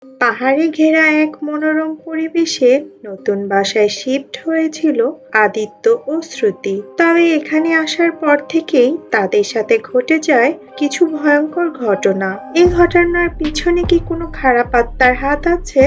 পাহাড়ে ঘেরা এক মনোরম পরিবেশে নতুন বাসায় শিফট হয়েছিল আদিত্য ও শ্রুতি। তবে এখানে আসার পর থেকেই তাদের সাথে ঘটে যায় কিছু ভয়ঙ্কর ঘটনা। এই ঘটনার পিছনে কি কোনো খারাপ আত্মার হাত আছে,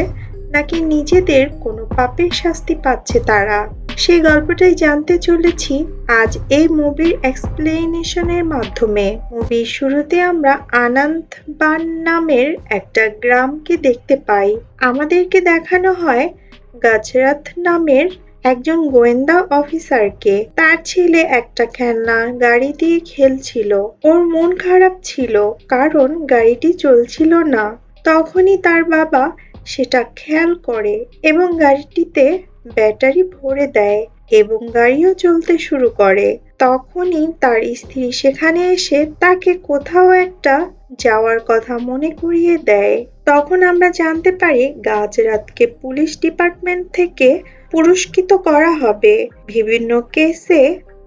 নাকি নিজেদের কোনো পাপের শাস্তি পাচ্ছে তারা? সেই গল্পটাই জানতে চলেছি আজ এই মুভির এক্সপ্লেনেশনের মাধ্যমে। মুভির শুরুতে আমরা আনন্দবান নামের একটা গ্রামকে দেখতে পাই। আমাদেরকে দেখানো হয় গাজরাত নামের একজন গোয়েন্দা অফিসারকে। তার ছেলে একটা খেলনা গাড়ি দিয়ে খেলছিল। ওর মন খারাপ ছিল কারণ গাড়িটি চলছিল না। তখনই তার বাবা সেটা খেয়াল করে এবং গাড়িটিতে ব্যাটারি ভরে দেয় এবং গাড়িও চলতে শুরু করে। তখনই তার স্ত্রী সেখানে এসে তাকে কোথাও একটা যাওয়ার কথা মনে করিয়ে দেয়। তখন আমরা জানতে পারি গাজরাতকে পুলিশ ডিপার্টমেন্ট থেকে পুরস্কৃত করা হবে বিভিন্ন কেসে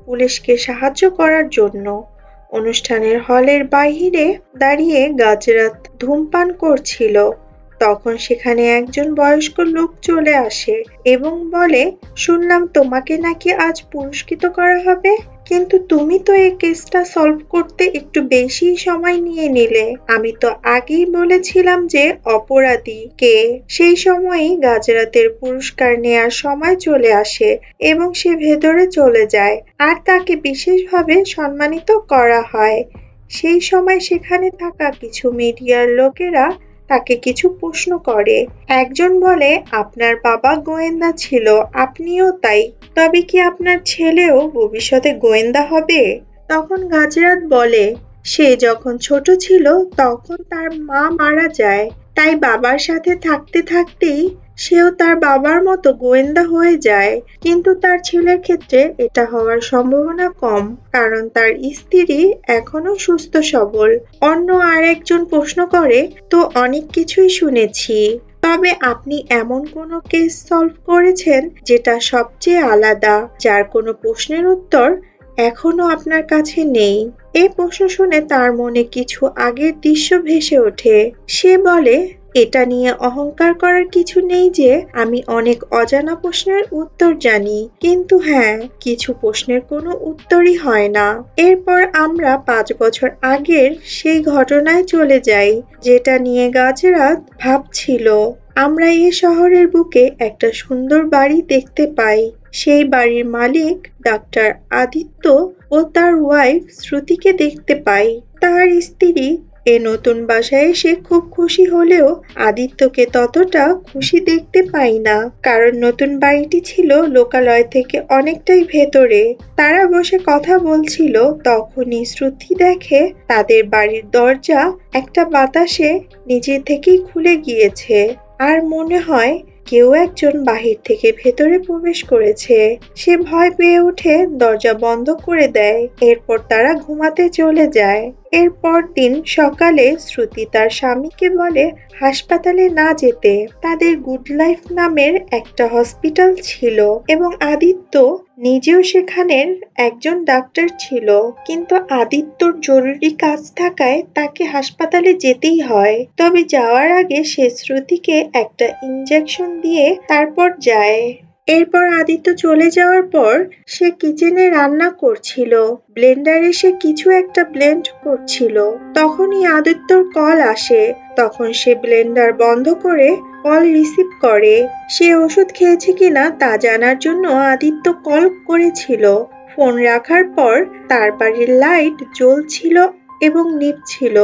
পুলিশকে সাহায্য করার জন্য। অনুষ্ঠানের হলের বাইরে দাঁড়িয়ে গাজরাত ধূমপান করছিল। তখন সেখানে একজন বয়স্ক লোক চলে আসে এবং বলে, শুনলাম তোমাকে নাকি আজ পুরস্কৃত করা হবে, কিন্তু তুমি তো এই কেসটা সলভ করতে একটু বেশি সময় নিয়ে নিলে। আমি তো আগেই বলেছিলাম যে অপরাধী কে। সেই সময়ই গাজরাতের পুরস্কার নেয়ার সময় চলে আসে এবং সে ভেতরে চলে যায় আর তাকে বিশেষভাবে সম্মানিত করা হয়। সেই সময় সেখানে থাকা কিছু মিডিয়ার লোকেরা তাকে কিছু প্রশ্ন করে। একজন বলে, আপনার বাবা গোয়েন্দা ছিল, আপনিও তাই। তবে কি আপনার ছেলেও ভবিষ্যতে গোয়েন্দা হবে? তখন গাজরাত বলে, সে যখন ছোট ছিল তখন তার মা মারা যায়, তাই বাবার সাথে থাকতে থাকতেই সেও তার বাবার মতো গোয়েন্দা হয়ে যায়। কিন্তু তার ছেলের ক্ষেত্রে এটা হওয়ার সম্ভাবনা কম, কারণ তার স্ত্রী এখনো সুস্থ সবল। অন্য আরেকজন প্রশ্ন করে, তো অনেক কিছুই শুনেছি, তবে আপনি এমন কোনো কেস সলভ করেছেন যেটা সবচেয়ে আলাদা, যার কোনো প্রশ্নের উত্তর এখনো আপনার কাছে নেই? এই প্রশ্ন শুনে তার মনে কিছু আগের দৃশ্য ভেসে ওঠে। সে বলে, এটা নিয়ে অহংকার করার কিছু নেই যে আমি অনেক অজানা প্রশ্নের উত্তর জানি, কিন্তু হ্যাঁ, কিছু প্রশ্নের কোনো উত্তরই হয় না। এরপর আমরা 5 বছর আগের সেই ঘটনায় চলে যাই, যেটা নিয়ে গাজরাত ভাবছিল। আমরা এই শহরের বুকে একটা সুন্দর বাড়ি দেখতে পাই। সেই বাড়ির মালিক ডাক্তার আদিত্য ও তার ওয়াইফ শ্রুতিকে দেখতে পাই। তার স্ত্রী এ নতুন বাসায় এসে খুব খুশি হলেও আদিত্যকে ততটা খুশি দেখতে পাই না, কারণ নতুন বাড়িটি ছিল লোকালয় থেকে অনেকটাই ভেতরে। তারা বসে কথা বলছিল, তখনই শ্রুতি দেখে তাদের বাড়ির দরজা একটা বাতাসে নিজে থেকেই খুলে গিয়েছে আর মনে হয় কেউ একজন বাহির থেকে ভেতরে প্রবেশ করেছে। সে ভয় পেয়ে উঠে দরজা বন্ধ করে দেয়। এরপর তারা ঘুমাতে চলে যায়। এরপর দিন সকালে শ্রুতি তার স্বামীকে বলে হাসপাতালে না যেতে। তাদের গুড লাইফ নামের একটা হসপিটাল ছিল এবং আদিত্য নিজেও সেখানের একজন ডাক্তার ছিল, কিন্তু আদিত্যর জরুরি কাজ থাকায় তাকে হাসপাতালে যেতেই হয়। তবে যাওয়ার আগে সে শ্রুতিকে একটা ইনজেকশন দিয়ে তারপর যায়। এরপর আদিত্য চলে যাওয়ার পর সে কিচেনে রান্না করছিল। ব্লেন্ডারে সে কিছু একটা ব্লেন্ড করছিল। তখনই আদিত্যর কল আসে। তখন সে ব্লেন্ডার বন্ধ করে কল রিসিভ করে। সে ওষুধ খেয়েছে কিনা তা জানার জন্য আদিত্য কল করেছিল। ফোন রাখার পর তার বাড়ির লাইট জ্বলছিল এবং নিভছিল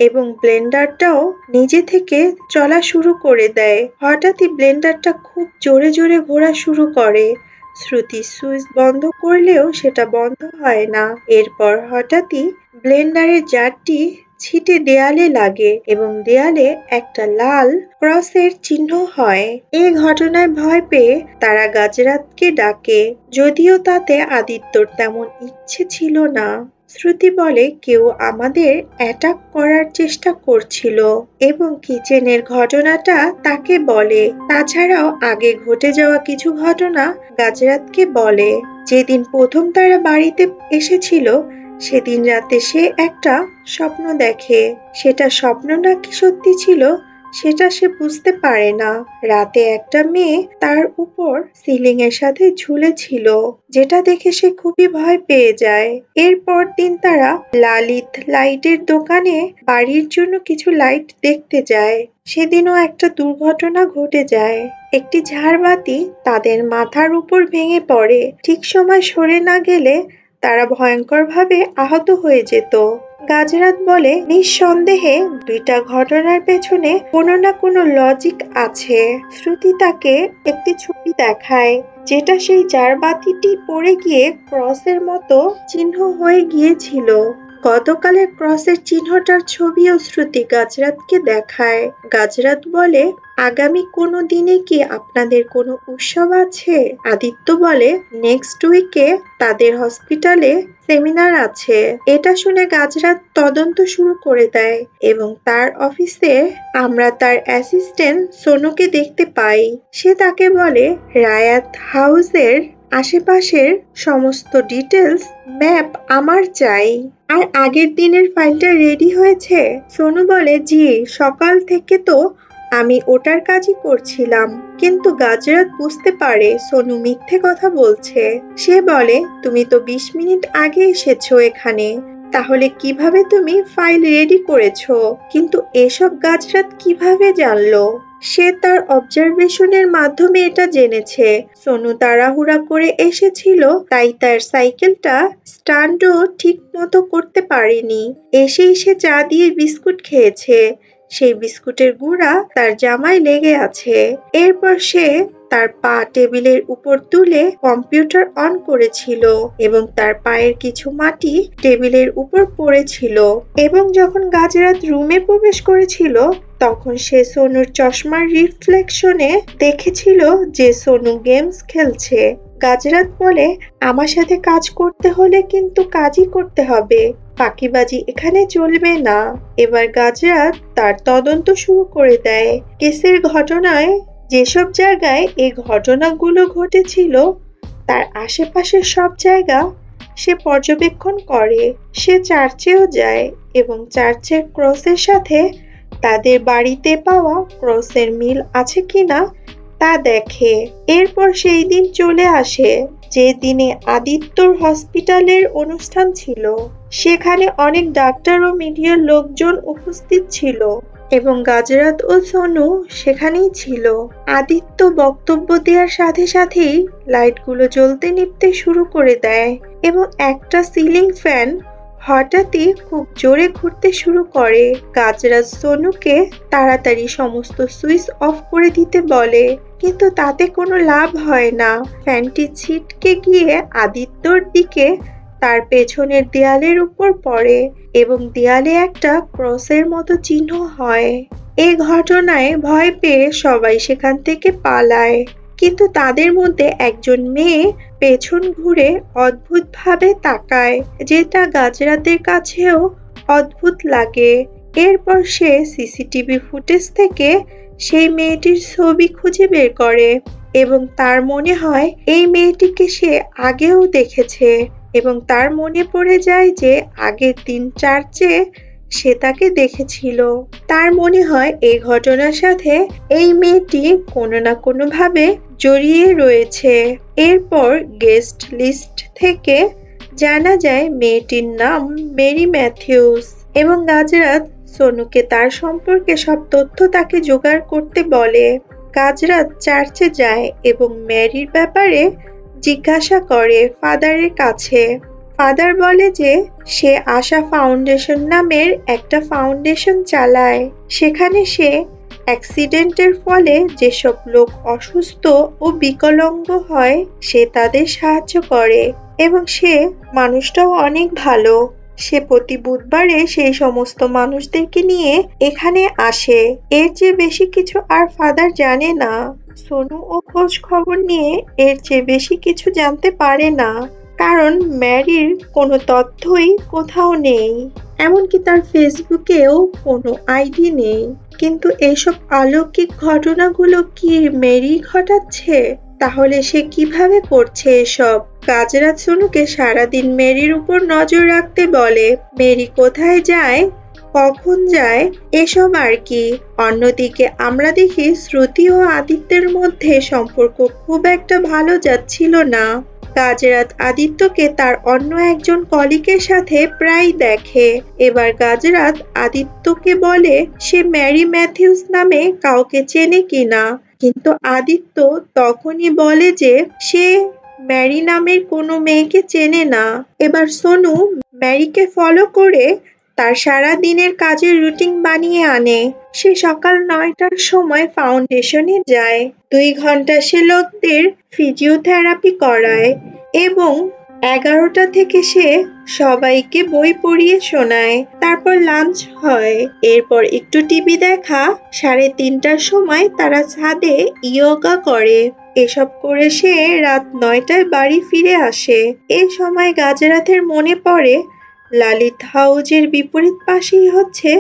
এবং ব্লেন্ডারটাও নিজে থেকে চলা শুরু করে দেয়। হঠাৎই ব্লেন্ডারটা খুব জোরে জোরে ঘোরা শুরু করে। শ্রুতি সুইচ বন্ধ করলেও সেটা বন্ধ হয় না। এরপর হঠাৎই ব্লেন্ডারের জারটি ছিটে দেয়ালে লাগে এবং দেয়ালে একটা লাল ক্রসের চিহ্ন হয়। এই ঘটনায় ভয় পেয়ে তারা গাজরাতকে ডাকে, যদিও তাতে আদিত্যর তেমন ইচ্ছে ছিল না। শ্রুতি বলে কেউ আমাদের অ্যাটাক করার চেষ্টা করছিল এবং কিচেনের ঘটনাটা তাকে বলে। তাছাড়াও আগে ঘটে যাওয়া কিছু ঘটনা গাজরাতকে বলে। যেদিন প্রথম তারা বাড়িতে এসেছিল সেদিন রাতে সে একটা স্বপ্ন দেখে। সেটা স্বপ্ন নাকি সত্যি ছিল সেটা সে বুঝতে পারে না। রাতে একটা মেয়ে তার উপর সিলিং এর সাথে ঝুলেছিল, যেটা দেখে সে খুবই ভয় পেয়ে যায়। এরপর দিন তারা লালিত লাইটের দোকানে বাড়ির জন্য কিছু লাইট দেখতে যায়। সেদিনও একটা দুর্ঘটনা ঘটে যায়। একটি ঝাড়বাতি তাদের মাথার উপর ভেঙে পড়ে। ঠিক সময় সরে না গেলে তারা ভয়ঙ্করভাবে আহত হয়ে যেত। গাজরাত বলে, নিঃসন্দেহে দুইটা ঘটনার পেছনে কোনো না কোনো লজিক আছে। শ্রুতি তাকে একটি ছবি দেখায়, যেটা সেই ঝাড়বাতিটি পড়ে গিয়ে ক্রসের মতো চিহ্ন হয়ে গিয়েছিল। গতকালের ক্রসের চিহ্নটার ছবিও শ্রুতি গাজরাতকে দেখায়। গাজরাত বলে, আগামী কোনো দিনে কি আপনাদের কোনো উৎসব আছে? আদিত্য বলে, নেক্সট উইকে তাদের হসপিটালে সেমিনার আছে। এটা শুনে গাজরাত তদন্ত শুরু করে দেয় এবং তার অফিসে আমরা তার অ্যাসিস্ট্যান্ট সোনুকে দেখতে পাই। সে তাকে বলে, রায়াত হাউসের আশেপাশের সমস্ত ডিটেলস ম্যাপ আমার চাই। আর আগের দিনের ফাইলটা রেডি হয়েছে? সোনু বলে, জি, সকাল থেকে তো আমি ওটার কাজই করছিলাম। কিন্তু গাজরাত বুঝতে পারে সোনু মিথ্যে কথা বলছে। সে বলে, তুমি তো 20 মিনিট আগে এসেছো এখানে, তাহলে কিভাবে তুমি ফাইল রেডি করেছো? কিন্তু এসব গাজরাত কিভাবে জানলো? সে তার অবজারভেশনের মাধ্যমে এটা জেনেছে। সোনু তাড়াহুড়া করে এসেছিল, তাই তার সাইকেলটা স্টান্টও ঠিক মতো করতে পারেনি। এসে চা দিয়ে বিস্কুট খেয়েছে। সেই বিস্কুটের গুঁড়া তার জামায় লেগে আছে। এরপর সে তার পা টেবিলের উপর তুলে কম্পিউটার অন করেছিল এবং তার পায়ের কিছু মাটি টেবিলের উপর পড়েছিল। এবং যখন গাজরাত রুমে প্রবেশ করেছিল, তখন সে সোনুর চশমার রিফ্লেকশনে দেখেছিল যে সোনু গেমস খেলছে। গাজরাত বলে, আমার সাথে কাজ করতে হলে কিন্তু কাজই করতে হবে, ফাঁকিবাজি এখানে চলবে না। এবার গাজরাত তার তদন্ত শুরু করে দেয়। কেসের ঘটনায় যেসব জায়গায় এই ঘটনাগুলো ঘটেছিল তার আশেপাশের সব জায়গা সে পর্যবেক্ষণ করে। সে চার্চেও যায় এবং চার্চের ক্রসের সাথে তাদের বাড়িতে পাওয়া ক্রসের মিল আছে কিনা তা দেখে। এরপর সেই দিন চলে আসে যে দিনে আদিত্যর হসপিটালের অনুষ্ঠান ছিল। সেখানে অনেক ডাক্তার ও মিডিয়ার লোকজন উপস্থিত ছিল এবং গাজরাত ও সোনু সেখানেই ছিল। আদিত্য বক্তব্য দেওয়ার সাথে সাথেই লাইটগুলো জ্বলতে নিভতে শুরু করে দেয় এবং একটা সিলিং ফ্যান হঠাৎই খুব জোরে ঘুরতে শুরু করে। গাজরাত সোনুকে তাড়াতাড়ি সমস্ত সুইচ অফ করে দিতে বলে, কিন্তু তাতে কোনো লাভ হয় না। ফ্যানটি ছিটকে গিয়ে আদিত্যর দিকে তার পেছনের দেয়ালের উপর পড়ে এবং দেয়ালে একটা ক্রসের মতো চিহ্ন হয়। এই ঘটনায় ভয় পেয়ে সবাই সেখান থেকে পালায়, কিন্তু তাদের মধ্যে একজন মেয়ে পেছন ঘুরে অদ্ভুতভাবে তাকায়, যেটা গাজরাতের কাছেও অদ্ভুত লাগে। এরপর সে সিসিটিভি ফুটেজ থেকে সেই মেয়েটির ছবি খুঁজে বের করে এবং তার মনে হয় এই মেয়েটিকে সে আগেও দেখেছে এবং তার মনে পড়ে যায় যে আগের দিন চার্চে সে তাকে দেখেছিল। তার মনে হয় এই ঘটনার সাথে এই মেয়েটি কোনো না কোনো ভাবে জড়িয়ে রয়েছে। এরপর গেস্ট লিস্ট থেকে জানা যায় মেয়েটির নাম মেরি ম্যাথিউস এবং গাজরাত সোনুকে তার সম্পর্কে সব তথ্য তাকে জোগাড় করতে বলে। গাজরাত চার্চে যায় এবং মেরির ব্যাপারে জিজ্ঞাসা করে ফাদারের কাছে। ফাদার বলে যে সে আশা ফাউন্ডেশন নামের একটা ফাউন্ডেশন চালায়। সেখানে সে অ্যাক্সিডেন্টের ফলে যেসব লোক অসুস্থ ও বিকলাঙ্গ হয় সে তাদের সাহায্য করে এবং সে মানুষটাও অনেক ভালো। সে প্রতি বুধবারে সেই সমস্ত মানুষদেরকে নিয়ে এখানে আসে। এর চেয়ে বেশি কিছু আর ফাদার জানে না। সোনু ও খোঁজ খবর নিয়ে এর চেয়ে বেশি কিছু জানতে পারে না, কারণ ম্যারির কোনো তথ্যই কোথাও নেই, এমনকি তার ফেসবুকেও কোনো আইডি নেই। কিন্তু এইসব অলৌকিক ঘটনাগুলো কি মেরি ঘটাচ্ছে? তাহলে সে কিভাবে করছে এসব? গাজরাত সোনুকে সারাদিন মেরির উপর নজর রাখতে বলে। মেরি কোথায় যায় কখন যায় এসব আর কি। অন্যদিকে আমরা দেখি শ্রুতি ও আদিত্যের মধ্যে সম্পর্ক খুব একটা ভালো যাচ্ছিল না। গাজরাত আদিত্যকে তার অন্য একজন কলিগের সাথে প্রায় দেখে। এবার গাজরাত আদিত্যকে বলে সে ম্যারি ম্যাথিউস নামে কাউকে চেনে কিনা, কিন্তু আদিত্য তখনই বলে যে সে ম্যারি নামের কোনো মেয়েকে চেনে না। এবার সোনু ম্যারিকে ফলো করে তার সারা দিনের কাজের রুটিন বানিয়ে আনে। সে সকাল 9টার সময় ফাউন্ডেশনে যায়। 2 ঘন্টা সে লোকদের ফিজিওথেরাপি করায় এবং 11টা থেকে সে সবাইকে বই পড়িয়ে শোনায়। তারপর লাঞ্চ হয়। এরপর একটু টিভি দেখা। 3:30টার সময় তারা ছাদে ইয়োগা করে। এসব করে সে রাত 9টায় বাড়ি ফিরে আসে। এই সময় গাজরাতের মনে পড়ে লালিত হাউজের বিপরীত পাশেই হচ্ছে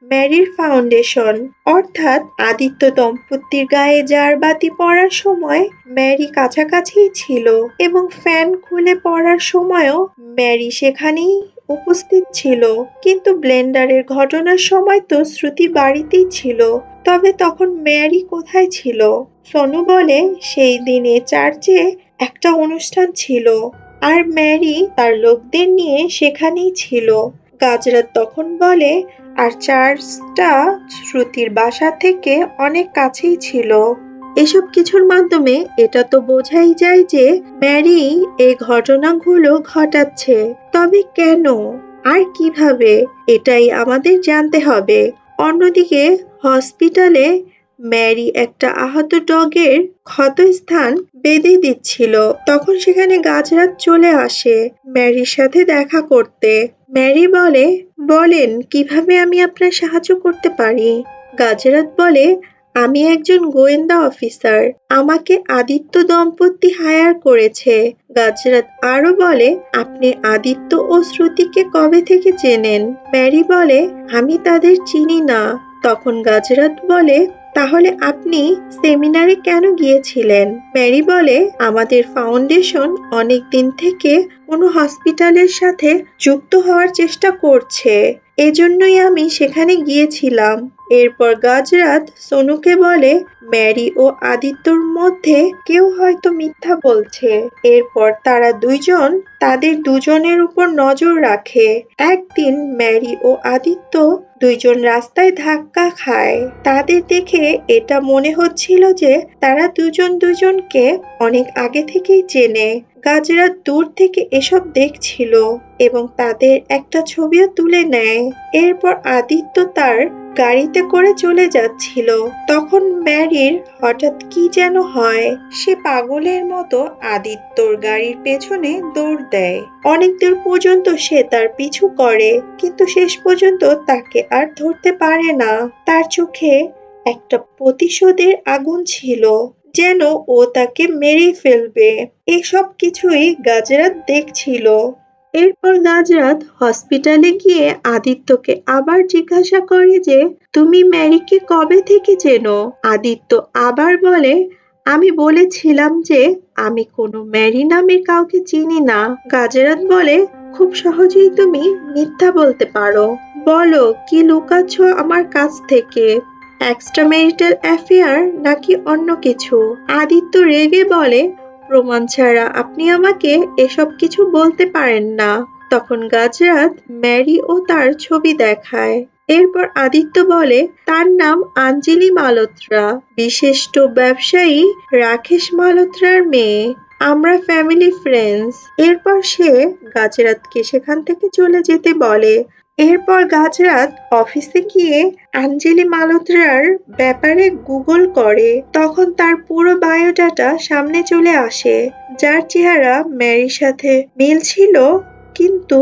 ম্যারির ফাউন্ডেশন, অর্থাৎ আদিত্য দম্পতির গায়ে জার বাতি পড়ার সময় ম্যারি কাছাকাছিই ছিল এবং ফ্যান খুলে পড়ার সময়ও ম্যারি সেখানেই উপস্থিত ছিল। কিন্তু ব্লেন্ডারের ঘটনার সময় তো শ্রুতি বাড়িতেই ছিল। তবে তখন ম্যারি কোথায় ছিল? সোনু বলে সেই দিনে চার্চে একটা অনুষ্ঠান ছিল আর ম্যারি তার লোকদের নিয়ে সেখানেই ছিল। গাজরাত তখন বলে আর চার্চটা শ্রুতির বাসা থেকে অনেক কাছেই ছিল। এসব কিছুর মাধ্যমে এটা তো বোঝাই যায় যে ম্যারি এই ঘটনাগুলো ঘটাচ্ছে। তবে কেন আর কিভাবে, এটাই আমাদের জানতে হবে। অন্যদিকে হসপিটালে ম্যারি একটা আহত ডগের ক্ষতস্থান বেঁধে দিচ্ছিল। তখন সেখানে গাজরাত চলে আসে ম্যারির সাথে দেখা করতে। ম্যারি বলে, বলেন কিভাবে আমি আপনার সাহায্য করতে পারি? গাজরাত বলে, আমি একজন গোয়েন্দা অফিসার। আমাকে আদিত্য দম্পতি হায়ার করেছে। গাজরাত আরো বলে, আপনি আদিত্য ও শ্রুতিকে কবে থেকে চেনেন? ম্যারি বলে, আমি তাদের চিনি না। তখন গাজরাত বলে, তাহলে আপনি সেমিনারে কেন গিয়েছিলেন? ম্যারি বলে, আমাদের ফাউন্ডেশন অনেক দিন থেকে কোনো হসপিটালের সাথে যুক্ত হওয়ার চেষ্টা করছে, এজন্যই আমি সেখানে গিয়েছিলাম। এরপর গাজরাত সোনুকে বলে, ম্যারি ও আদিত্যর মধ্যে কেউ হয়তো মিথ্যা বলছে। এরপর তারা দুইজন তাদের দুজনের উপর নজর রাখে। একদিন ম্যারি ও আদিত্য দুইজন রাস্তায় ধাক্কা খায়। তাদের দেখে এটা মনে হচ্ছিল যে তারা দুজন দুজনকে অনেক আগে থেকেই চেনে। গাজরাত দূর থেকে এসব দেখছিল এবং তাদের একটা ছবিও তুলে নেয়। এরপর আদিত্য তার গাড়িতে করে চলে যাচ্ছিল। তখন ম্যারির হঠাৎ কি যেন হয়। সে পাগলের মতো আদিত্যর গাড়ির পেছনে দৌড় দেয়। অনেক দূর পর্যন্ত সে তার পিছু করে, কিন্তু শেষ পর্যন্ত তাকে আর ধরতে পারে না। তার চোখে একটা প্রতিশোধের আগুন ছিল, যেন ও তাকে মেরে ফেলবে। এসব কিছুই গাজরাত দেখছিল। এরপর গাজরাত হসপিটালে গিয়ে আদিত্যকে আবার জিজ্ঞাসা করে যে তুমি ম্যারিকে কবে থেকে চেনো? আদিত্য আবার বলে, আমি বলেছিলাম যে আমি কোনো ম্যারি নামের কাউকে চিনি না। গাজরাত বলে, খুব সহজেই তুমি মিথ্যা বলতে পারো। বলো কি লুকাচ্ছ আমার কাছ থেকে? এক্সট্রা ম্যারিটাল অ্যাফেয়ার নাকি অন্য কিছু? আদিত্য রেগে বলে, প্রমাণ ছাড়া আপনি আমাকে এসব কিছু বলতে পারেন না। তখন গাজরাত ম্যারি ও তার ছবি দেখায়। এরপর আদিত্য বলে, তার নাম আঞ্জলি মালহোত্রা, বিশিষ্ট ব্যবসায়ী রাকেশ মালহোত্রার মেয়ে। আমরা ফ্যামিলি ফ্রেন্ডস। এরপর সে গাজরাতকে সেখান থেকে চলে যেতে বলে। এরপর গাজরাত অফিসে গিয়ে আঞ্জলি মালহোত্রার ব্যাপারে গুগল করে। তখন তার পুরো বায়োডাটা সামনে চলে আসে, যার চেহারা ম্যারির সাথে মিল ছিল, কিন্তু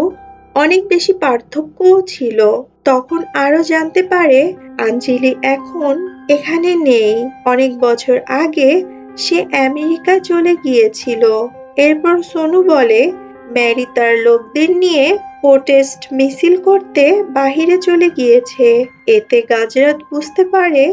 অনেক বেশি পার্থক্যও ছিল। তখন আরো জানতে পারে আঞ্জলি এখন এখানে নেই। অনেক বছর আগে সে আমেরিকা চলে গিয়েছিল। এরপর সোনু বলে, ম্যারি তার লোকদের নিয়ে প্রোটেস্ট মিছিল করতে বাহিরে চলে গিয়েছে। এতে গাজরাত বুঝতে পারে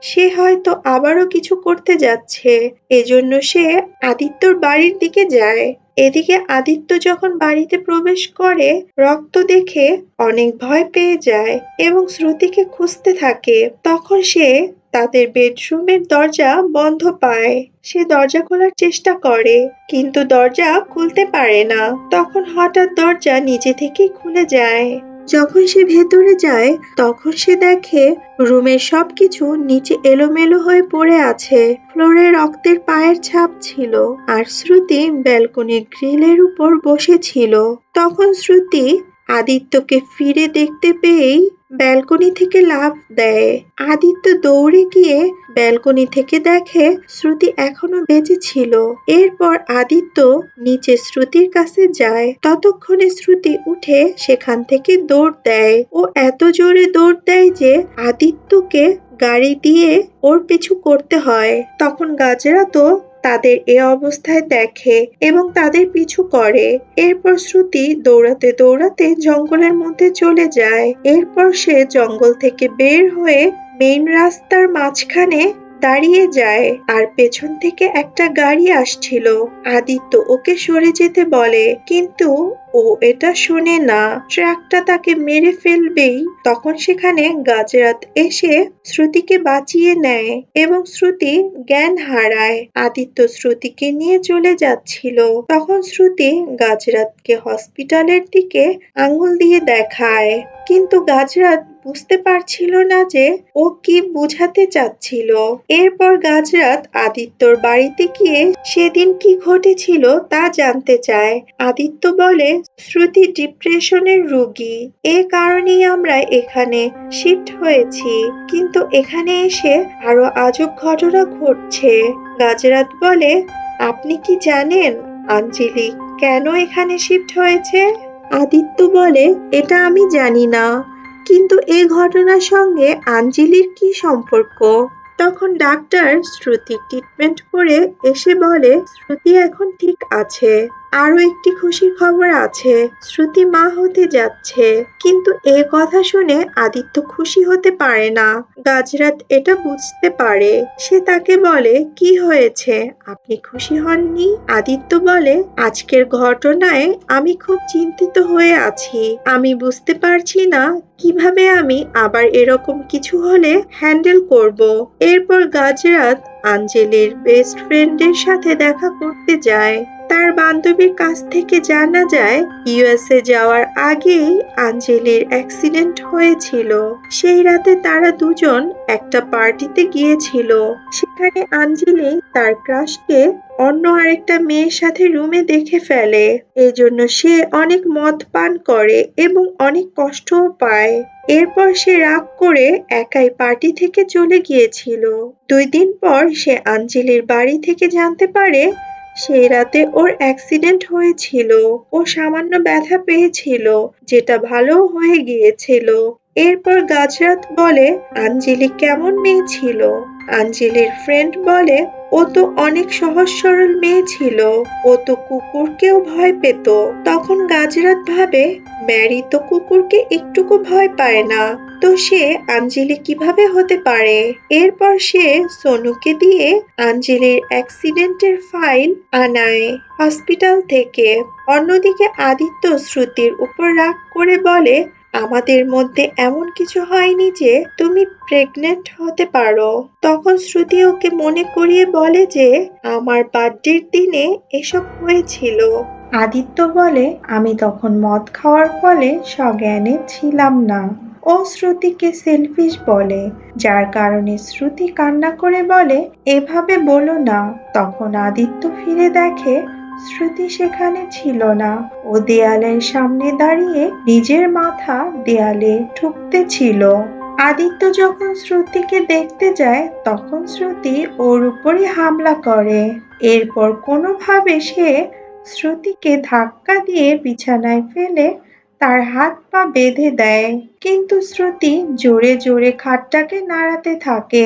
সে হয়তো আবারও কিছু করতে যাচ্ছে। এজন্য সে আদিত্যর বাড়ির দিকে যায়। এদিকে আদিত্য যখন বাড়িতে প্রবেশ করে রক্ত দেখে অনেক ভয় পেয়ে যায় এবং শ্রুতিকে খুঁজতে থাকে। তখন সে তাদের বেডরুমের দরজা বন্ধ পায়। সে দরজা খোলার চেষ্টা করে কিন্তু দরজা খুলতে পারে না। তখন হঠাৎ দরজা নিজে থেকেই খুলে যায়। যখন সে ভেতরে যায় তখন সে দেখে রুমের সবকিছু নিচে এলোমেলো হয়ে পড়ে আছে। ফ্লোরে রক্তের পায়ের ছাপ ছিল আর শ্রুতি ব্যালকনির গ্রিলের উপর বসেছিল। তখন শ্রুতি আদিত্যকে ফিরে দেখতে পেয়েই ব্যালকনি থেকে লাফ দেয়। আদিত্য দৌড়ে গিয়ে ব্যালকনি থেকে দেখে শ্রুতি এখনো বেঁচে ছিল। এরপর আদিত্য নিচে শ্রুতির কাছে যায়। ততক্ষণে শ্রুতি উঠে সেখান থেকে দৌড় দেয়। ও এত জোরে দৌড় দেয় যে আদিত্যকে গাড়ি দিয়ে ওর পিছু করতে হয়। তখন গাজরা তো তাদের এ অবস্থায় দেখে এবং তাদের পিছু করে। এরপর শ্রুতি দৌড়াতে দৌড়াতে জঙ্গলের মধ্যে চলে যায়। এরপর সে জঙ্গল থেকে বের হয়ে মেইন রাস্তার মাঝখানে দাঁড়িয়ে যায় আর পেছন থেকে একটা গাড়ি আসছিল। আদিত্য ওকে সরে যেতে বলে কিন্তু ও এটা শোনে না। ট্রাকটা তাকে মেরে ফেলবেই। তখন সেখানে গাজরাত এসে শ্রুতিকে বাঁচিয়ে নেয় এবং শ্রুতি জ্ঞান হারায়। আদিত্য শ্রুতিকে নিয়ে চলে যাচ্ছিল। তখন শ্রুতি গাজরাতকে হসপিটালের দিকে আঙ্গুল দিয়ে দেখায় কিন্তু গাজরাত বুঝতে পারছিল না যে ও কি বোঝাতে চাচ্ছিল। এরপর গাজরাত আদিত্যর বাড়িতে গিয়ে সেদিন কি ঘটেছিল তা জানতে চায়। আদিত্য বলে শ্রুতি ডিপ্রেশনের রোগী, এ কারণেই আমরা এখানে শিফট হয়েছি। কিন্তু এখানে এসে আরো আজব ঘটনা ঘটছে। গাজরাত বলে আপনি কি জানেন আঞ্জলি কেন এখানে শিফট হয়েছে? আদিত্য বলে এটা আমি জানি না, কিন্তু এই ঘটনার সঙ্গে আঞ্জলির কি সম্পর্ক? তখন ডাক্তার শ্রুতির ট্রিটমেন্ট করে এসে বলে শ্রুতি এখন ঠিক আছে। আরো একটি খুশির খবর আছে, শ্রুতি মা হতে যাচ্ছে। কিন্তু এ কথা শুনে আদিত্য খুশি হতে পারে না। গাজরাত এটা বুঝতে পারে। সে তাকে বলে কি হয়েছে, আপনি খুশি হননি? আদিত্য বলে আজকের ঘটনায় আমি খুব চিন্তিত হয়ে আছি। আমি বুঝতে পারছি না কিভাবে আমি আবার এরকম কিছু হলে হ্যান্ডেল করব। এরপর গাজরাত আঞ্জলির বেস্ট ফ্রেন্ডের সাথে দেখা করতে যায়। তার বান্ধবীর কাছ থেকে জানা যায় ইউএসএ যাওয়ার আগেই আঞ্জলির অ্যাক্সিডেন্ট হয়েছিল। সেই রাতে তারা দুজন একটা পার্টিতে গিয়েছিল। সেখানে আঞ্জলি তার ক্রাশকে অন্য আরেকটা মেয়ের সাথে রুমে দেখে ফেলে। এজন্য সে অনেক মদ পান করে এবং অনেক কষ্টও পায়। এরপর সে রাগ করে একাই পার্টি থেকে চলে গিয়েছিল। 2 দিন পর সে আঞ্জলির বাড়ি থেকে জানতে পারে সেই রাতে ওর অ্যাক্সিডেন্ট হয়েছিল। ও সামান্য ব্যথা পেয়েছিল যেটা ভালো হয়ে গিয়েছিল। এরপর গাজরাত বলে আঞ্জলি কেমন মেয়ে ছিল? আঞ্জলির ফ্রেন্ড বলে ও তো অনেক সহজ সরল মেয়ে ছিল, ও তো কুকুরকেও ভয় পেত। তখন গাজরাত ভাবে ম্যারি তো কুকুরকে একটুকু ভয় পায় না, তো সে আঞ্জলি কিভাবে হতে পারে? এরপর সে সোনুকে দিয়ে আঞ্জলির অ্যাক্সিডেন্টের ফাইল আনায় হসপিটাল থেকে। অন্যদিকে আদিত্য শ্রুতির উপর রাগ করে বলে আমাদের মধ্যে এমন কিছু হয়নি যে তুমি প্রেগনেন্ট হতে পারো। তখন শ্রুতি ওকে মনে করিয়ে বলে যে আমার বার্থডের দিনে এসব হয়েছিল। আদিত্য বলে আমি তখন মদ খাওয়ার ফলে সজ্ঞানে ছিলাম না। ও শ্রুতিকে সেলফিশ বলে, যার কারণে শ্রুতি কান্না করে বলে এভাবে বলো না। তখন আদিত্য ফিরে দেখে শ্রুতি সেখানে ছিল না। ও দেয়ালের সামনে দাঁড়িয়ে নিজের মাথা দেয়ালে ঠুকতে ছিল। আদিত্য যখন শ্রুতিকে দেখতে যায় তখন শ্রুতি ওর উপরে হামলা করে। এরপর কোনোভাবে সে শ্রুতিকে ধাক্কা দিয়ে বিছানায় ফেলে তার হাত পা বেঁধে দেয়। কিন্তু শ্রুতি জোরে জোরে খাটটাকে নাড়াতে থাকে।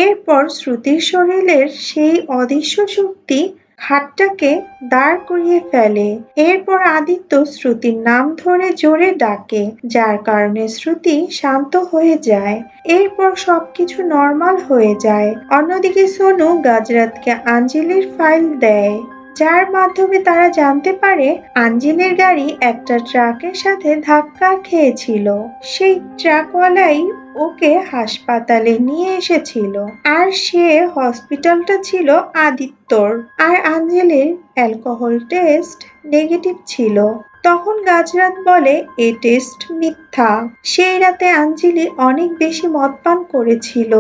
এরপর শ্রুতির শরীরের সেই অদৃশ্য শক্তি খাটটাকে দাঁড় করিয়ে ফেলে। এরপর আদিত্য শ্রুতির নাম ধরে জোরে ডাকে, যার কারণে শ্রুতি শান্ত হয়ে যায়। এরপর সবকিছু নর্মাল হয়ে যায়। অন্যদিকে সোনু গাজরাতকে আঞ্জলির ফাইল দেয়, যার মাধ্যমে তারা জানতে পারে আঞ্জলির গাড়ি একটা ট্রাকের সাথে ধাক্কা খেয়েছিল। সেই ট্রাকওয়ালাই ওকে হাসপাতালে নিয়ে এসেছিল, আর সে হসপিটালটা ছিল আদিত্যর। আর আঞ্জলির অ্যালকোহল টেস্ট নেগেটিভ ছিল। তখন গাজরাত বলে এ টেস্ট মিথ্যা। সেই রাতে আঞ্জলি অনেক বেশি মদ পান করেছিল।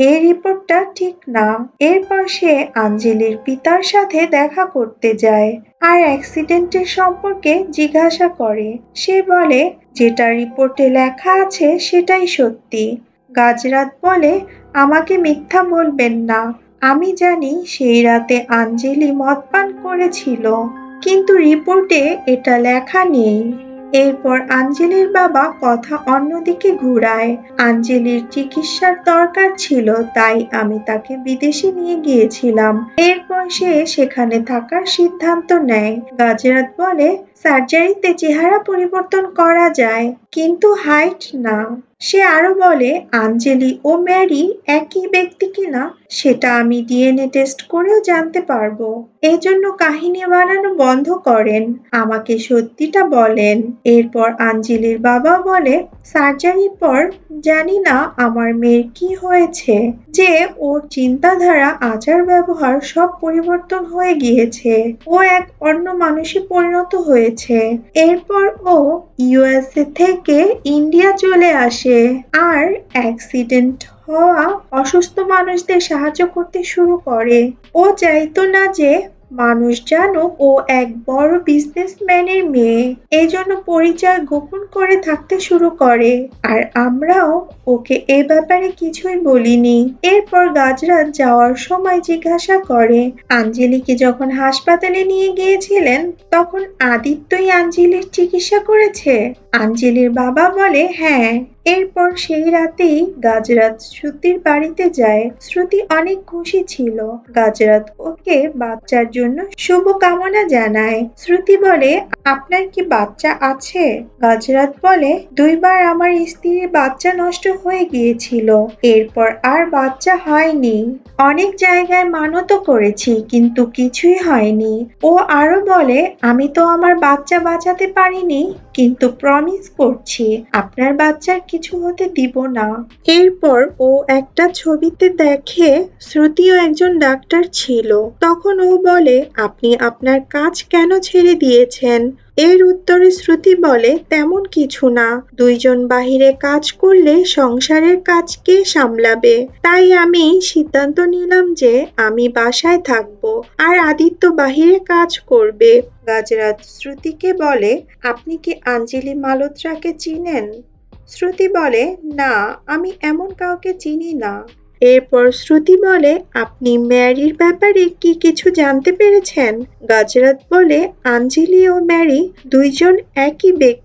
এই রিপোর্টটা ঠিক না। এরপর সে আঞ্জলির পিতার সাথে দেখা করতে যায় আর অ্যাক্সিডেন্টের সম্পর্কে জিজ্ঞাসা করে। সে বলে যেটা রিপোর্টে লেখা আছে সেটাই সত্যি। গাজরাত বলে আমাকে মিথ্যা বলবেন না। আমি জানি সেই রাতে আঞ্জলি মদ পান করেছিল, কিন্তু রিপোর্টে এটা লেখা নেই। এরপর আঞ্জলির বাবা কথা অন্যদিকে ঘুরায়। আঞ্জলির চিকিৎসার দরকার ছিল, তাই আমি তাকে বিদেশে নিয়ে গিয়েছিলাম। এরপর সে সেখানে থাকার সিদ্ধান্ত নেয়। গাজরাত বলে সার্জারিতে চেহারা পরিবর্তন করা যায়, কিন্তু হাইট না। সে আরো বলে আঞ্জলি ও ম্যারি একই ব্যক্তি কিনা সেটা আমি ডিএনএ টেস্ট করেও জানতে পারবো। এজন্য কাহিনী বানানো বন্ধ করেন, আমাকে সত্যিটা বলেন। এরপর আঞ্জলির বাবা বলে সার্জারির পর জানি না আমার মেয়ের কি হয়েছে, যে ওর চিন্তাধারা আচার ব্যবহার সব পরিবর্তন হয়ে গিয়েছে। ও এক অন্য মানুষে পরিণত হয়েছে। এরপর ও ইউএসএ থেকে ইন্ডিয়া চলে আসে আর অ্যাক্সিডেন্ট হওয়া অসুস্থ মানুষদের সাহায্য করতে শুরু করে। ও চাইতো না যে মানুষ জানুক ও এক বড় বিজনেসম্যানের মেয়ে। এজন্য পরিচয় গোপন করে থাকতে শুরু করে, আর আমরাও ওকে এ ব্যাপারে কিছুই বলিনি। এরপর গাজরাত যাওয়ার সময় জিজ্ঞাসা করে আঞ্জলিকে যখন হাসপাতালে নিয়ে গিয়েছিলেন তখন আদিত্যই আঞ্জলির চিকিৎসা করেছে। আঞ্জলির বাবা বলে হ্যাঁ। এরপর সেই রাতেই গাজরাত শ্রুতির বাড়িতে যায়। শ্রুতি অনেক খুশি ছিল। গাজরাত ওকে বাচ্চার জন্য শুভকামনা জানায়। শ্রুতি বলে আপনার কি বাচ্চা আছে? গাজরাত বলে 2 বার আমার স্ত্রীর বাচ্চা নষ্ট হয়ে গিয়েছিল, এরপর আর বাচ্চা হয়নি। অনেক জায়গায় মানতও করেছি, কিন্তু কিছুই হয়নি। ও আরো বলে আমি তো আমার বাচ্চা বাঁচাতে পারিনি, কিন্তু প্রমিস করছি আপনার বাচ্চার কিছু হতে দিব না। এরপর ও একটা ছবিতে দেখে শ্রুতিও একজন ডাক্তার ছিল। তখন ও বলে আপনি আপনার কাজ কেন ছেড়ে দিয়েছেন? এর উত্তরে শ্রুতি বলে তেমন কিছু না, 2 জন বাহিরে কাজ করলে সংসারের কাজ কে সামলাবে? তাই আমি সিদ্ধান্ত নিলাম যে আমি বাসায় থাকবো আর আদিত্য বাহিরে কাজ করবে। গাজরাত শ্রুতিকে বলে আপনি কি আঞ্জলি মালহোত্রাকে চিনেন? শ্রুতি বলে না, আমি এমন কাউকে চিনি না। এরপর শ্রুতি বলে আপনি ম্যারির ব্যাপারে কি কিছু জানতে পেরেছেন? গাজরাত বলে আঞ্জলি ও ম্যারি 2 জন একই ব্যক্তি।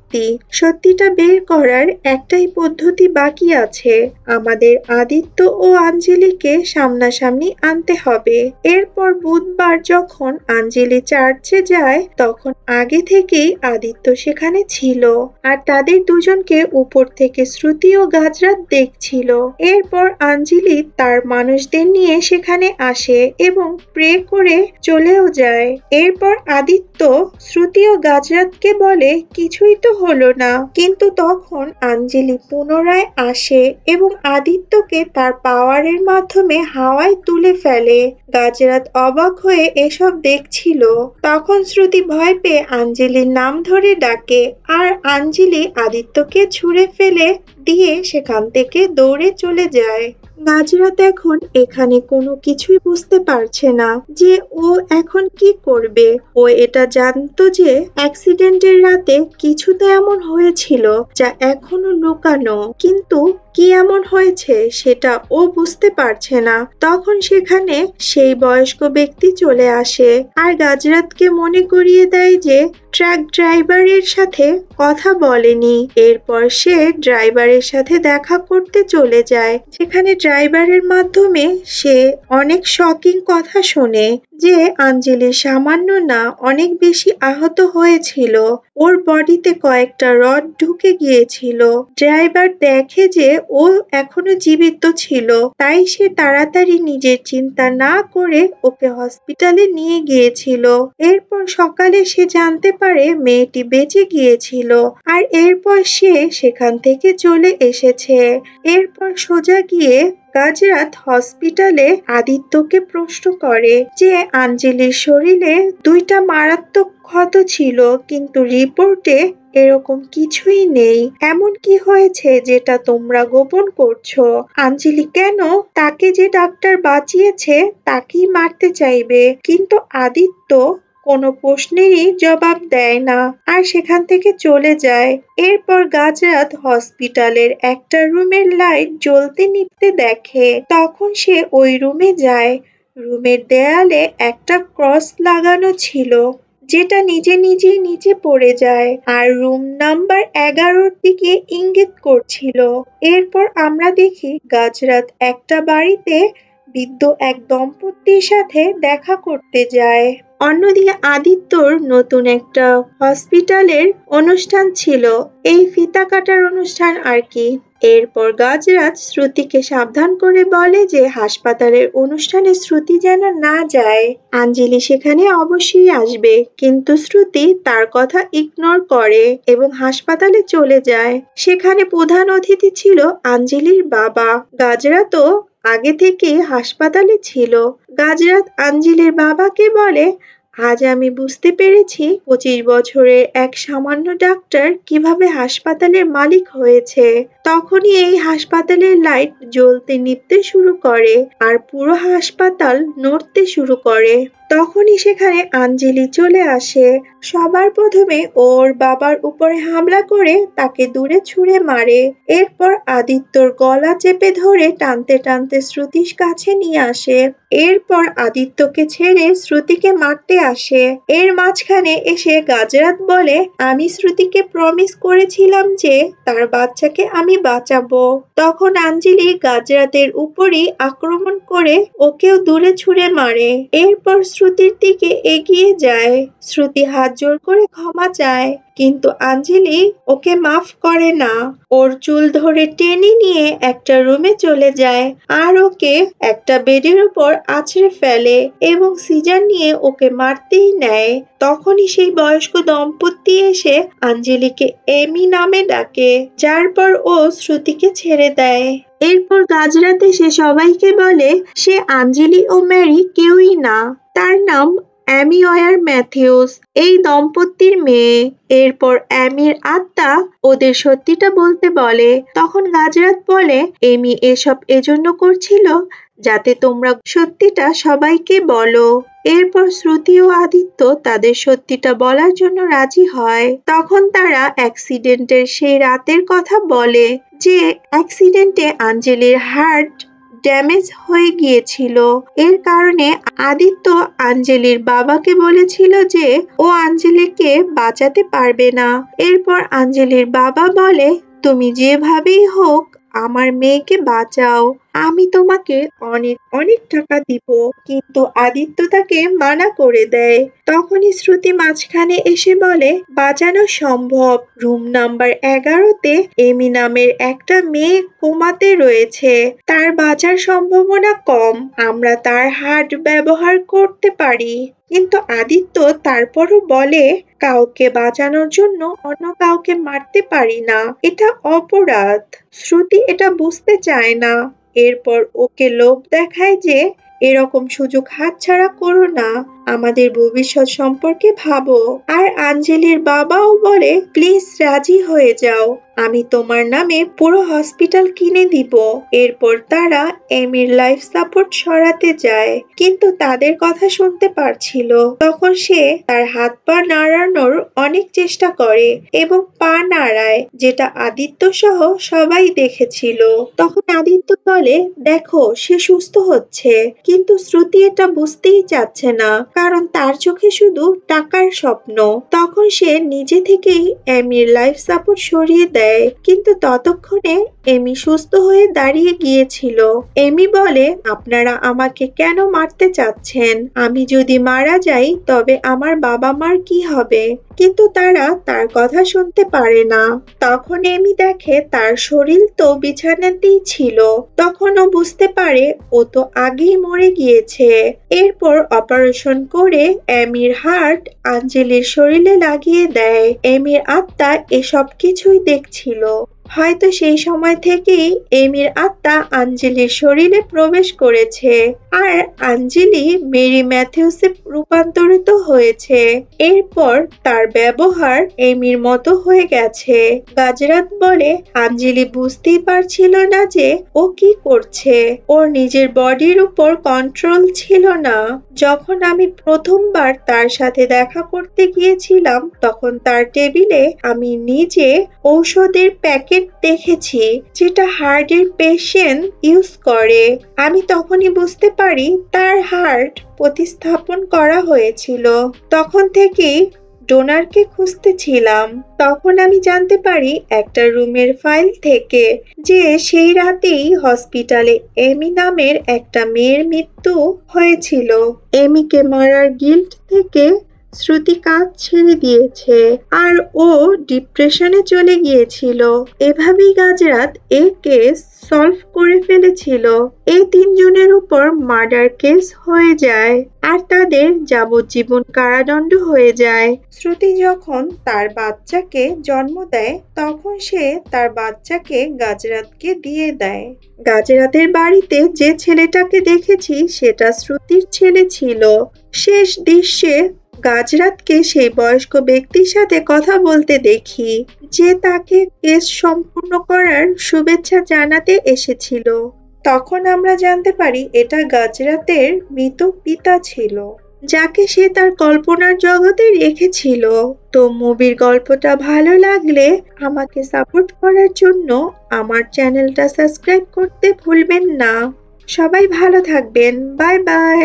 সত্যিটা বের করার একটাই পদ্ধতি বাকি আছে, আমাদের আদিত্য ও আঞ্জলিকে সামনাসামনি আনতে হবে। এরপর বুধবার যখন আঞ্জলি চার্চে যায় তখন আগে থেকেই আদিত্য সেখানে ছিল, আর তাদের 2 জনকে উপর থেকে শ্রুতি ও গাজরাত দেখছিল। এরপর আঞ্জলি তার মানুষদের নিয়ে সেখানে আসে এবং প্রে করে চলেও যায়। এরপর আদিত্য শ্রুতি ও গাজরাতকে বলে কিছুই তো হলো না, কিন্তু তখন আঞ্জলি পুনরায় আসে এবং আদিত্যকে তার পাওয়ারের মাধ্যমে হাওয়ায় তুলে ফেলে। গাজরাত অবাক হয়ে এসব দেখছিল। তখন শ্রুতি ভয় পেয়ে আঞ্জলির নাম ধরে ডাকে, আর আঞ্জলি আদিত্যকে ছুঁড়ে ফেলে দিয়ে সেখান থেকে দৌড়ে চলে যায়। গাজরাত এখন এখানে কোনো কিছুই বুঝতে পারছে না যে ও এখন কি করবে। ও এটা জানতো যে অ্যাক্সিডেন্টের রাতে কিছু তো এমন হয়েছিল যা এখনো লুকানো, কিন্তু কি এমন হয়েছে সেটা ও বুঝতে পারছে না। তখন সেখানে সেই বয়স্ক ব্যক্তি চলে আসে আর গাজরাতকে মনে করিয়ে দেয় যে ট্রাক ড্রাইভারের সাথে কথা বলেনি। এরপর সে ড্রাইভারের সাথে দেখা করতে চলে যায়, যেখানে ড্রাইভারের মাধ্যমে সে অনেক শকিং কথা শোনে যে আঞ্জলি সামান্য না অনেক বেশি আহত হয়েছিল। ওর বডিতে কয়েকটা রড ঢুকে গিয়েছিল। ড্রাইভার দেখে যে ও এখনো জীবিত ছিল, তাই সে তাড়াতাড়ি নিজের চিন্তা না করে ওকে হসপিটালে নিয়ে গিয়েছিল। এরপর সকালে সে জানতে পারে মেয়েটি বেঁচে গিয়েছিল, আর এরপর সে সেখান থেকে চলে এসেছে। এরপর সোজা গিয়ে গাজরাত হসপিটালে আদিত্যকে প্রশ্ন করে যে আঞ্জলির শরীরে 2টা মারাত্মক ক্ষত ছিল, কিন্তু রিপোর্টে এরকম কিছুই নেই। এমন কি হয়েছে যেটা তোমরা গোপন করছো? আঞ্জলি কেন তাকে যে ডাক্তার বাঁচিয়েছে তাকেই মারতে চাইবে? কিন্তু আদিত্য কোনো প্রশ্নেরই জবাব দেয় না আর সেখান থেকে চলে যায়। এরপর গাজরাত হসপিটালের একটা রুমের লাইট জ্বলতে নিভতে দেখে। তখন সে ওই রুমে যায়। রুমের দেয়ালে একটা ক্রস লাগানো ছিল, যেটা নিজে নিজেই নিচে পড়ে যায় আর রুম নাম্বার 11-র দিকে ইঙ্গিত করছিল। এরপর আমরা দেখি গাজরাত একটা বাড়িতে বৃদ্ধ এক দম্পতির সাথে দেখা করতে যায়। অন্যদিকে আদিত্যর নতুন একটা হসপিটালের অনুষ্ঠান ছিল, এই ফিতা কাটার অনুষ্ঠান আর কি। এরপর গাজরাত শ্রুতিকে সাবধান করে বলে যে হাসপাতালের অনুষ্ঠানে শ্রুতি যেন না যায়। আঞ্জলি সেখানে অবশ্যই আসবে, কিন্তু শ্রুতি তার কথা ইগনোর করে এবং হাসপাতালে চলে যায়। সেখানে প্রধান অতিথি ছিল আঞ্জলির বাবা। গাজরাতও আগে থেকে হাসপাতালে ছিল। গাজরাত আঞ্জলির বাবাকে বলে, আজ আমি বুঝতে পেরেছি 25 বছরের এক সামান্য ডাক্তার কিভাবে হাসপাতালের মালিক হয়েছে। তখনই এই হাসপাতালের লাইট জ্বলতে নিভতে শুরু করে আর পুরো হাসপাতাল নড়তে শুরু করে। তখনই সেখানে আঞ্জলি চলে আসে। সবার প্রথমে ওর বাবার উপরে হামলা করে তাকে দূরে ছুঁড়ে মারে। এরপর আদিত্যর গলা চেপে ধরে টানতে টানতে শ্রুতির কাছে নিয়ে আসে। এরপর আদিত্যকে ছেড়ে শ্রুতিকে মারতে আসে। এর মাঝখানে এসে গাজরাত বলে, আমি শ্রুতিকে প্রমিস করেছিলাম যে তার বাচ্চাকে আমি বাঁচাবো। তখন আঞ্জলি গাজরাতের উপরই আক্রমণ করে ওকেও দূরে ছুঁড়ে মারে। এরপর শ্রুতির দিকে এগিয়ে যায়। শ্রুতি হাত জোড় করে ক্ষমা চায়, কিন্তু আঞ্জলি ওকে মাফ করে না। ওর চুল ধরে টেনে নিয়ে একটা রুমে চলে যায় আর ওকে একটা বেডের উপর আছড়ে ফেলে এবং সিজার নিয়ে ওকে মারতেই নেয়। তখনই সেই বয়স্ক দম্পতি এসে আঞ্জলিকে এমি নামে ডাকে, যার পর ও শ্রুতিকে ছেড়ে দেয়। এরপর গাজরাত এসে সবাইকে বলে সে আঞ্জলি ও ম্যারি কেউই না, তার নাম অ্যামি ওয়ার ম্যাথিউস, এই দম্পতির মেয়ে। এরপর অ্যামির আত্মা ওদের সত্যিটা বলতে বলে। তখন গাজরাত বলে, এমি এসব এজন্য করছিল যাতে তোমরা সত্যিটা সবাইকে বলো। এরপর শ্রুতি ও আদিত্য তাদের সত্যিটা বলার জন্য রাজি হয়। তখন তারা অ্যাক্সিডেন্টের সেই রাতের কথা বলে, যে অ্যাক্সিডেন্টে আঞ্জলির হার্ট ড্যামেজ হয়ে গিয়েছিল। এর কারণে আদিত্য আঞ্জলির বাবাকে বলেছিল যে ও আঞ্জলিকে বাঁচাতে পারবে না। এরপর আঞ্জলির বাবা বলে, তুমি যেভাবেই হোক আমার মেয়েকে বাঁচাও, আমি তোমাকে অনেক অনেক টাকা দিব। কিন্তু আদিত্য তাকে মানা করে দেয়। তখনই শ্রুতি মাঝখানে এসে বলে, বাঁচানো সম্ভব। রুম নাম্বার 11-তে এমি নামের একটা মেয়ে কোমাতে রয়েছে, তার বাঁচার সম্ভাবনা কম। আমরা তার হার্ট ব্যবহার করতে পারি। কিন্তু আদিত্য তারপরও বলে, কাউকে বাঁচানোর জন্য অন্য কাউকে মারতে পারি না, এটা অপরাধ। শ্রুতি এটা বুঝতে চায় না। এরপর ওকে লোভ দেখায় যে এরকম সুযোগ হাতছাড়া করো না, আমাদের ভবিষ্যৎ সম্পর্কে ভাবো। আর আঞ্জলির বাবাও বলে, প্লিজ রাজি হয়ে যাও, আমি তোমার নামে পুরো হসপিটাল কিনে দিব। এরপর তারা এমির লাইফ সাপোর্ট সরাতে যায়, কিন্তু তাদের কথা শুনতে পারছিল। তখন সে তার হাত পা নাড়ানোর অনেক চেষ্টা করে এবং পা নাড়ায়, যেটা আদিত্য সহ সবাই দেখেছিল। তখন আদিত্য বলে, দেখো সে সুস্থ হচ্ছে। কিন্তু শ্রুতি এটা বুঝতেই চাচ্ছে না, কারণ তার চোখে শুধু টাকার স্বপ্ন। তখন সে নিজে থেকেই এমির লাইফ সাপোর্ট সরিয়ে দেয়, কিন্তু ততক্ষণে এমি সুস্থ হয়ে দাঁড়িয়ে গিয়েছিল। এমি বলে, আপনারা আমাকে কেন মারতে চাচ্ছেন? আমি যদি মারা যাই তবে আমার বাবা মার কি হবে? কিন্তু তারা তার কথা শুনতে পারে না। তখন এমি দেখে তার শরীর তো বিছানাতেই ছিল। তখন ও বুঝতে পারে ও তো আগেই মরে গিয়েছে। এরপর অপারেশন করে এমির হার্ট আঞ্জলির শরীরে লাগিয়ে দেয়। এমির আত্মা এসব কিছুই দেখছিল। হয়তো সেই সময় থেকেই এমির আত্মা আঞ্জলির শরীরে প্রবেশ করেছে, আর আঞ্জলি মেরি ম্যাথিউসে রূপান্তরিত হয়েছে। এরপর তার ব্যবহার এমির মতো হয়ে গেছে। গাজরাত বলে, আঞ্জলি বুঝতেই পারছিল না যে ও কি করছে। ওর নিজের বডির উপর কন্ট্রোল ছিল না। যখন আমি প্রথমবার তার সাথে দেখা করতে গিয়েছিলাম তখন তার টেবিলে আমি নিজে ঔষধের প্যাকেট দেখেছি যেটা হার্টের পেশেন্ট ইউজ করে। আমি তখনই বুঝতে পারি তার হার্ট প্রতিস্থাপন করা হয়েছিল। তখন থেকেই ডোনারকে খুঁজতেছিলাম। তখন আমি জানতে পারি একটা রুমের ফাইল থেকে যে সেই রাতেই হসপিটালে এমি নামের একটা মেয়ের মৃত্যু হয়েছিল। এমিকে মারার গিল্ট থেকে শ্রুতি কাজ ছেড়ে দিয়েছে, আর ও ডিপ্রেশনে চলে গিয়েছিল। এভাবেই গাজরাত এই কেস সলভ করে ফেলেছিল। এই তিনজনের উপর মার্ডার কেস হয়ে যায়, আর তাদের যাবজ্জীবন কারাদণ্ড হয়ে যায়। শ্রুতি যখন তার বাচ্চাকে জন্ম দেয় তখন সে তার বাচ্চাকে গাজরাতকে দিয়ে দেয়। গাজরাতের বাড়িতে যে ছেলেটাকে দেখেছি সেটা শ্রুতির ছেলে ছিল। শেষ দৃশ্যে গাজরাতকে সেই বয়স্ক ব্যক্তির সাথে কথা বলতে দেখি, যে তাকে কেস সম্পূর্ণ করার শুভেচ্ছা জানাতে এসেছিল। তখন আমরা জানতে পারি এটা গাজরাতের মৃত পিতা ছিল, যাকে সে তার কল্পনার জগতে রেখেছিল। তো মুভির গল্পটা ভালো লাগলে আমাকে সাপোর্ট করার জন্য আমার চ্যানেলটা সাবস্ক্রাইব করতে ভুলবেন না। সবাই ভালো থাকবেন। Bye bye.